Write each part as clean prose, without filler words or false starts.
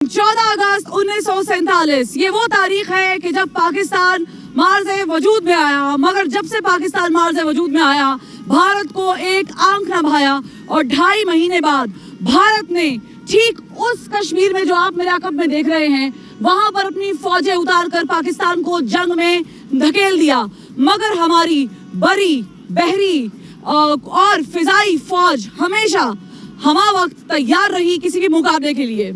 14 अगस्त 1947 ये वो तारीख है कि जब पाकिस्तान मार्ज़े वजूद में आया, मगर जब से पाकिस्तान मार्ज़े वजूद में आया भारत को एक आंख न भाया और 2.5 महीने बाद भारत ने ठीक उस कश्मीर में जो आप मेरे अकब में देख रहे हैं वहां पर अपनी फौजें उतार कर पाकिस्तान को जंग में धकेल दिया। मगर हमारी बरी, बहरी और फिजाई फौज हमेशा हमा वक्त तैयार रही किसी भी मुकाबले के लिए।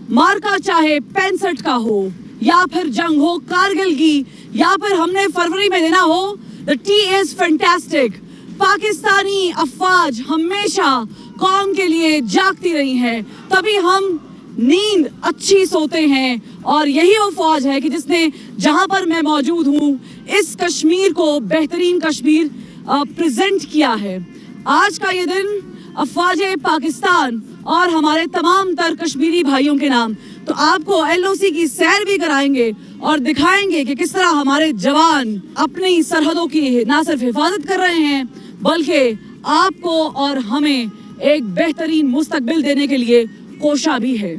मार्का चाहे 65 का हो या फिर जंग हो कारगिल की या फिर हमने फरवरी में देना हो, the tea is fantastic. Pakistani अफवाज हमेशा कौम के लिए जागती रही है, तभी हम नींद अच्छी सोते हैं। और यही वो फौज है कि जिसने जहां पर मैं मौजूद हूं इस कश्मीर को बेहतरीन कश्मीर प्रेजेंट किया है। आज का ये दिन अफवाज पाकिस्तान और हमारे तमाम तर कश्मीरी भाइयों के नाम तो आपको LOC की सैर भी कराएंगे और दिखाएंगे कि किस तरह हमारे जवान अपनी सरहदों की ना सिर्फ हिफाजत कर रहे हैं बल्कि आपको और हमें एक बेहतरीन मुस्तकबिल देने के लिए कोशा भी है।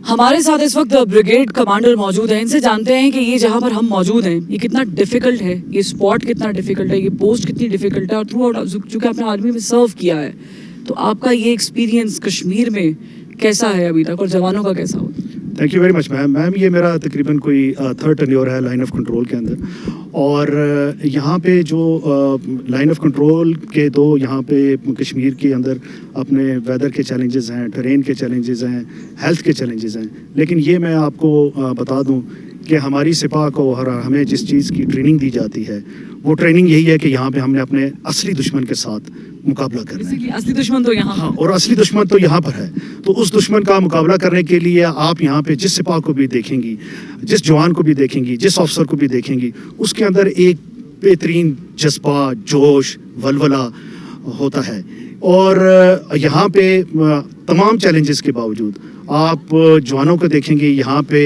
हमारे साथ इस वक्त ब्रिगेड कमांडर मौजूद हैं। इनसे जानते हैं कि ये जहाँ पर हम मौजूद हैं ये कितना डिफिकल्ट है, ये स्पॉट कितना डिफिकल्ट है, ये पोस्ट कितनी डिफिकल्ट है और थ्रू आउट चूँकि आपने आर्मी में सर्व किया है तो आपका ये एक्सपीरियंस कश्मीर में कैसा है अभी तक और जवानों का कैसा होता है? Thank you very much ma'am. ये मेरा तकरीबन कोई 3rd टेन्योर है लाइन ऑफ कंट्रोल के अंदर और यहाँ पे जो लाइन ऑफ कंट्रोल के दो यहाँ पे कश्मीर के अंदर अपने वेदर के चैलेंजेस हैं, टेरेन के चैलेंजेस हैं, हेल्थ के चैलेंजेस हैं। लेकिन ये मैं आपको बता दूँ कि हमारी सिपाह को हमें जिस चीज़ की ट्रेनिंग दी जाती है वो ट्रेनिंग यही है कि यहाँ पे हमने अपने असली दुश्मन के साथ मुकाबला करना है। असली दुश्मन तो यहाँ, हाँ, और असली दुश्मन तो यहाँ पर है। तो उस दुश्मन का मुकाबला करने के लिए आप यहाँ पे जिस सिपाह को भी देखेंगी, जिस जवान को भी देखेंगी, जिस ऑफिसर को भी देखेंगी, उसके अंदर एक बेहतरीन जज्बा, जोश, वलवला होता है। और यहाँ पे तमाम चैलेंजेस के बावजूद आप जवानों को देखेंगे, यहाँ पे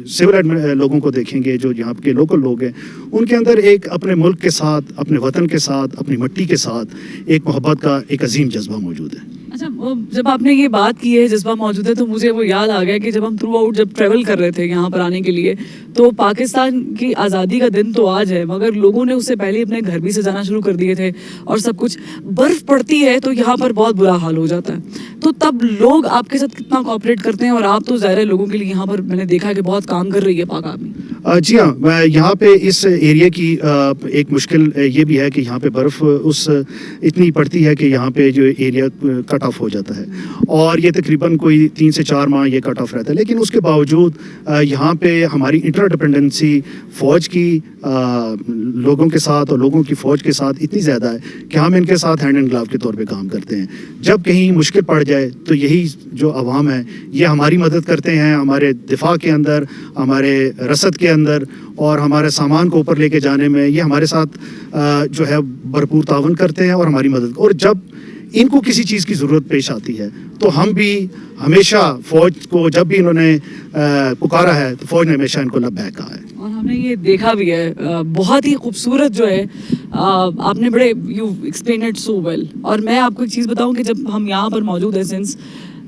सिविल लोगों को देखेंगे जो यहाँ के लोकल लोग हैं, उनके अंदर एक अपने मुल्क के साथ, अपने वतन के साथ, अपनी मिट्टी के साथ एक मोहब्बत का एक अजीम जज्बा मौजूद है। अच्छा, जब आपने ये बात की है जज्बा मौजूद है तो मुझे वो याद आ गया कि जब हम थ्रू आउट जब ट्रेवल कर रहे थे यहाँ पर आने के लिए तो पाकिस्तान की आज़ादी का दिन तो आज है मगर लोगों ने उससे पहले अपने घर भी सजाना शुरू कर दिए थे और सब कुछ। बर्फ़ पड़ती है तो यहाँ पर बहुत बुरा हाल हो जाता है, तो तब लोग आपके साथ कितना कोऑपरेट करते हैं और आप तो ज़ाहिर है लोगों के लिए यहाँ पर मैंने देखा कि बहुत काम कर रही है पाक आर्मी। जी हाँ, यहाँ पे इस एरिया की एक मुश्किल ये भी है कि यहाँ पे बर्फ़ उस इतनी पड़ती है कि यहाँ पे जो एरिया कट ऑफ हो जाता है और ये तकरीबन कोई 3 से 4 माह ये कट ऑफ रहता है। लेकिन उसके बावजूद यहाँ पे हमारी इंटरडिपेंडेंसी फ़ौज की लोगों के साथ और लोगों की फ़ौज के साथ इतनी ज़्यादा है कि हम इनके साथ हैंड एंड ग्लव के तौर पे काम करते हैं। जब कहीं मुश्किल पड़ जाए तो यही जो अवाम है ये हमारी मदद करते हैं, हमारे दिफा के अंदर, हमारे रसद के अंदर और हमारे सामान को ऊपर लेके जाने में ये हमारे साथ जो है भरपूर तावन करते हैं और हमारी मदद। और जब इनको किसी चीज़ की ज़रूरत पेश आती है तो हम भी हमेशा फ़ौज को जब भी इन्होंने पुकारा है तो फ़ौज ने हमेशा इनको लब्बैक कहा है। और हमने ये देखा भी है, बहुत ही खूबसूरत जो है आपने बड़े you explain it so well. और मैं आपको एक चीज़ बताऊं कि जब हम यहाँ पर मौजूद हैं, सिंस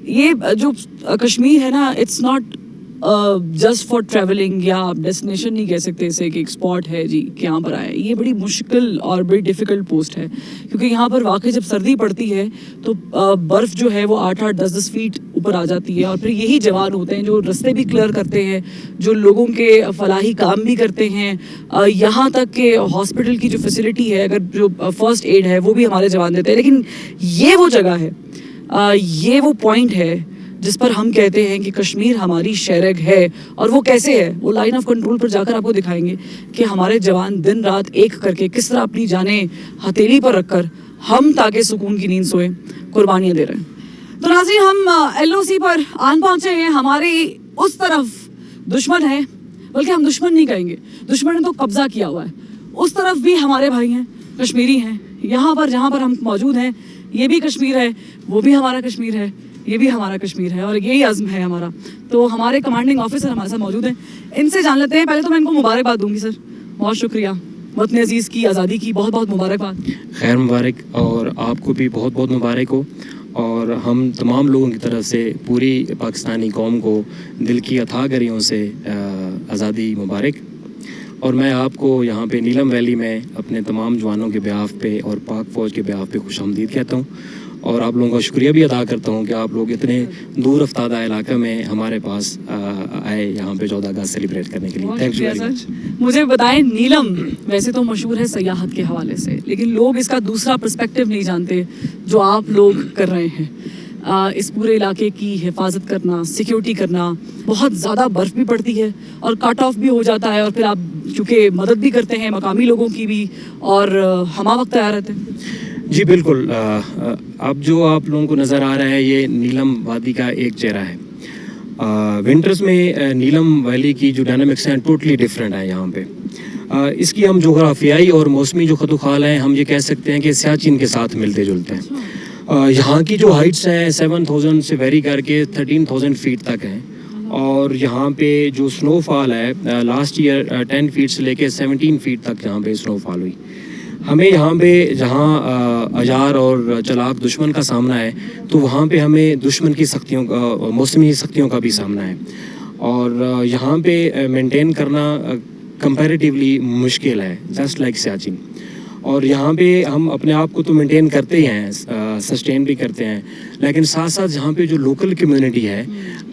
ये जो कश्मीर है ना, it's not just for travelling या आप डेस्टिनेशन नहीं कह सकते इसे कि एक स्पॉट है जी कि यहाँ पर आए। ये बड़ी मुश्किल और बड़ी डिफ़िकल्ट पोस्ट है क्योंकि यहाँ पर वाकई जब सर्दी पड़ती है तो बर्फ़ जो है वो 8-8, 10-10 फीट ऊपर आ जाती है और फिर यही जवान होते हैं जो रास्ते भी क्लियर करते हैं, जो लोगों के फलाही काम भी करते हैं, यहाँ तक कि हॉस्पिटल की जो फैसिलिटी है, अगर जो फर्स्ट एड है वो भी हमारे जवान देते हैं। लेकिन ये वो जगह है, ये वो पॉइंट है जिस पर हम कहते हैं कि कश्मीर हमारी शहरग है। और वो कैसे है वो लाइन ऑफ कंट्रोल पर जाकर आपको दिखाएंगे कि हमारे जवान दिन रात एक करके किस तरह अपनी जानें हथेली पर रखकर हम ताकि सुकून की नींद सोएं कुर्बानियाँ दे रहे हैं। तो नाज़रीन, हम LOC पर आन पहुँचे हैं। हमारी उस तरफ दुश्मन है, बल्कि हम दुश्मन नहीं कहेंगे, दुश्मन ने तो कब्जा किया हुआ है। उस तरफ भी हमारे भाई हैं, कश्मीरी हैं। यहाँ पर जहाँ पर हम मौजूद हैं ये भी कश्मीर है, वो भी हमारा कश्मीर है। یہ بھی ہمارا کشمیر ہے اور یہی عزم ہے ہمارا. تو ہمارے کمانڈنگ آفیسر ہمارے ساتھ موجود ہیں, ان سے جان لیتے ہیں. پہلے تو میں ان کو مبارکباد دوں گی سر, بہت شکریہ, وطن عزیز کی آزادی کی بہت بہت مبارکباد. خیر مبارک, اور آپ کو بھی بہت بہت مبارک ہو, اور ہم تمام لوگوں کی طرف سے پوری پاکستانی قوم کو دل کی اتھاہ گریوں سے آزادی مبارک. اور میں آپ کو یہاں پہ نیلم ویلی میں اپنے تمام جوانوں کے بیاف پہ اور پاک فوج کے بیاف پہ خوش آمدید کہتا ہوں, اور آپ لوگوں کا شکریہ بھی ادا کرتا ہوں کہ آپ لوگ اتنے دور افتادہ علاقہ میں ہمارے پاس آئے یہاں پہ 14 اگست سیلیبریٹ کرنے کے لیے. Thank you very much. مجھے بتائیں, نیلم ویسے تو مشہور ہے سیاحت کے حوالے سے, لیکن لوگ اس کا دوسرا پرسپیکٹیو نہیں جانتے جو آپ لوگ کر رہے ہیں. اس پورے علاقے کی حفاظت کرنا, سیکیورٹی کرنا, بہت زیادہ برف بھی پڑتی ہے اور کٹ آف بھی ہو جاتا ہے, اور پھر آپ چونکہ مدد بھی کرتے ہیں مقامی لوگوں کی بھی, اور ہمہ وقت تیار رہتے ہیں. جی بالکل, اب جو آپ لوگوں کو نظر آ رہا ہے یہ نیلم وادی کا ایک چہرہ ہے. ونٹرز میں نیلم ویلی کی جو ڈائنامکس ہیں ٹوٹلی ڈفرینٹ ہیں یہاں پہ. اس کی ہم جغرافیائی اور موسمی جو خط و خال ہیں ہم یہ کہہ سکتے ہیں کہ سیاچن کے ساتھ ملتے جلتے ہیں. یہاں کی جو ہائٹس ہیں 7000 سے ویری کر کے 13000 فیٹ تک ہیں, اور یہاں پہ جو سنو فال ہے لاسٹ ایئر 10 فیٹ سے لے کے 17 فیٹ تک یہاں پہ سنو فال ہوئی. ہمیں یہاں پہ جہاں اجار اور چلاک دشمن کا سامنا ہے تو وہاں پہ ہمیں دشمن کی سختیوں کا, موسمی سختیوں کا بھی سامنا ہے, اور یہاں پہ مینٹین کرنا کمپیریٹیولی مشکل ہے, جسٹ لائک سیاچن. اور یہاں پہ ہم اپنے آپ کو تو مینٹین کرتے ہی ہیں, سسٹین بھی کرتے ہیں, لیکن ساتھ ساتھ یہاں پہ جو لوکل کمیونٹی ہے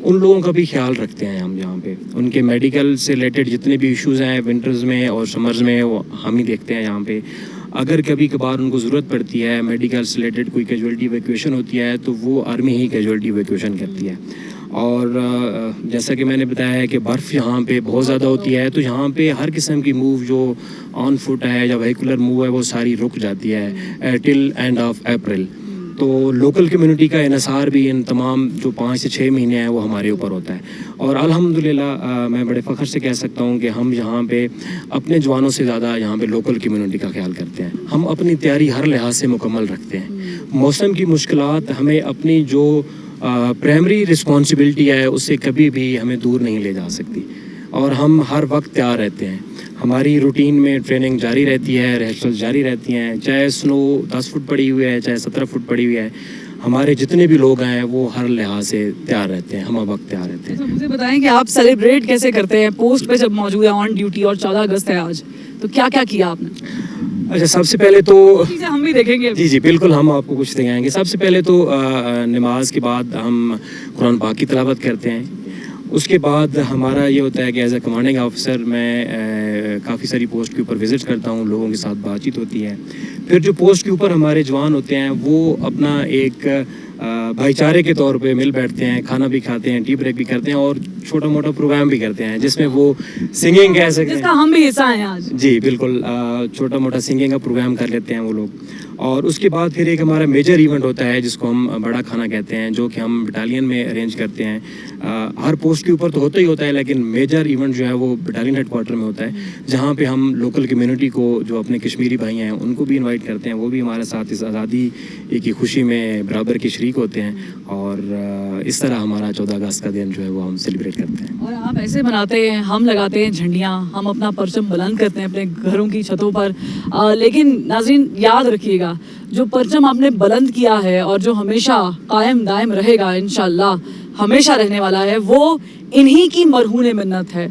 ان لوگوں کا بھی خیال رکھتے ہیں ہم. یہاں پہ ان کے میڈیکل سے ریلیٹڈ جتنے بھی ایشوز ہیں ونٹرز میں اور سمرز میں وہ ہم ہی دیکھتے ہیں. یہاں پہ اگر کبھی کبھار ان کو ضرورت پڑتی ہے میڈیکل سے ریلیٹڈ کوئی کیجویلٹی ایویکویشن ہوتی ہے تو وہ آرمی ہی کیجویلٹی ایویکویشن کرتی ہے. اور جیسا کہ میں نے بتایا ہے کہ برف یہاں پہ بہت زیادہ ہوتی ہے, تو یہاں پہ ہر قسم کی موو جو آن فٹ ہے یا وہیکولر موو ہے وہ ساری رک جاتی ہے ٹل اینڈ آف اپریل. تو لوکل کمیونٹی کا انحصار بھی ان تمام جو 5 سے 6 مہینے ہیں وہ ہمارے اوپر ہوتا ہے. اور الحمدللہ میں بڑے فخر سے کہہ سکتا ہوں کہ ہم یہاں پہ اپنے جوانوں سے زیادہ یہاں پہ لوکل کمیونٹی کا خیال کرتے ہیں. ہم اپنی تیاری ہر لحاظ سے مکمل رکھتے ہیں. موسم کی مشکلات ہمیں اپنی جو پرائمری رسپانسبلٹی ہے اس سے کبھی بھی ہمیں دور نہیں لے جا سکتی, اور ہم ہر وقت تیار رہتے ہیں. ہماری روٹین میں ٹریننگ جاری رہتی ہے, ریہرسل جاری رہتی ہیں, چاہے سنو 10 فٹ پڑی ہوئی ہے چاہے 17 فٹ پڑی ہوئی ہے. ہمارے جتنے بھی لوگ ہیں وہ ہر لحاظ سے تیار رہتے ہیں, ہم وقت تیار رہتے ہیں. مجھے بتائیں کہ آپ سیلیبریٹ کیسے کرتے ہیں پوسٹ پہ جب موجود ہیں آن ڈیوٹی, اور 14 اگست ہے آج, تو کیا کیا کیا آپ نے؟ اچھا, سب سے پہلے تو ہم بھی دیکھیں گے. جی بالکل, ہم آپ کو کچھ دکھائیں گے. سب سے پہلے تو نماز کے بعد ہم قرآن پاک کی تلاوت کرتے ہیں. اس کے بعد ہمارا یہ ہوتا ہے کہ ایز اے کمانڈنگ آفیسر میں کافی ساری پوسٹ کے اوپر وزٹ کرتا ہوں, لوگوں کے ساتھ بات چیت ہوتی ہے. پھر جو پوسٹ کے اوپر ہمارے جوان ہوتے ہیں وہ اپنا ایک بھائی چارے کے طور پہ مل بیٹھتے ہیں, کھانا بھی کھاتے ہیں, ٹی بریک بھی کرتے ہیں, اور چھوٹا موٹا پروگرام بھی کرتے ہیں جس میں وہ سنگنگ کہہ سکتے ہیں, جس کا ہم بھی حصہ ہیں آج. جی بالکل, چھوٹا موٹا سنگنگ کا پروگرام کر لیتے ہیں وہ لوگ. اور اس کے بعد پھر ایک ہمارا میجر ایونٹ ہوتا ہے جس کو ہم بڑا کھانا کہتے ہیں, جو کہ ہم بٹالین میں ارینج کرتے ہیں. ہر پوسٹ کے اوپر تو ہوتا ہی ہوتا ہے, لیکن میجر ایونٹ جو ہے وہ بٹالین ہیڈ کوارٹر میں ہوتا ہے, جہاں پہ ہم لوکل کمیونٹی کو جو اپنے کشمیری بھائی ہیں ان کو بھی انوائٹ کرتے ہیں. وہ بھی ہمارے ساتھ اس آزادی کی خوشی میں برابر کے شریک ہوتے ہیں, اور اس طرح ہمارا 14 اگست کا دن جو ہے وہ ہم سیلیبریٹ کرتے ہیں. اور آپ ایسے مناتے ہیں, ہم لگاتے ہیں جھنڈیاں, ہم اپنا پرچم بلند کرتے ہیں اپنے گھروں کی چھتوں پر, لیکن ناظرین یاد رکھیے گا جو پرچم آپ نے بلند کیا ہے اور جو ہمیشہ قائم دائم رہے گا انشاءاللہ, ہمیشہ رہنے والا ہے, وہ انہی کی مرہون منت ہے.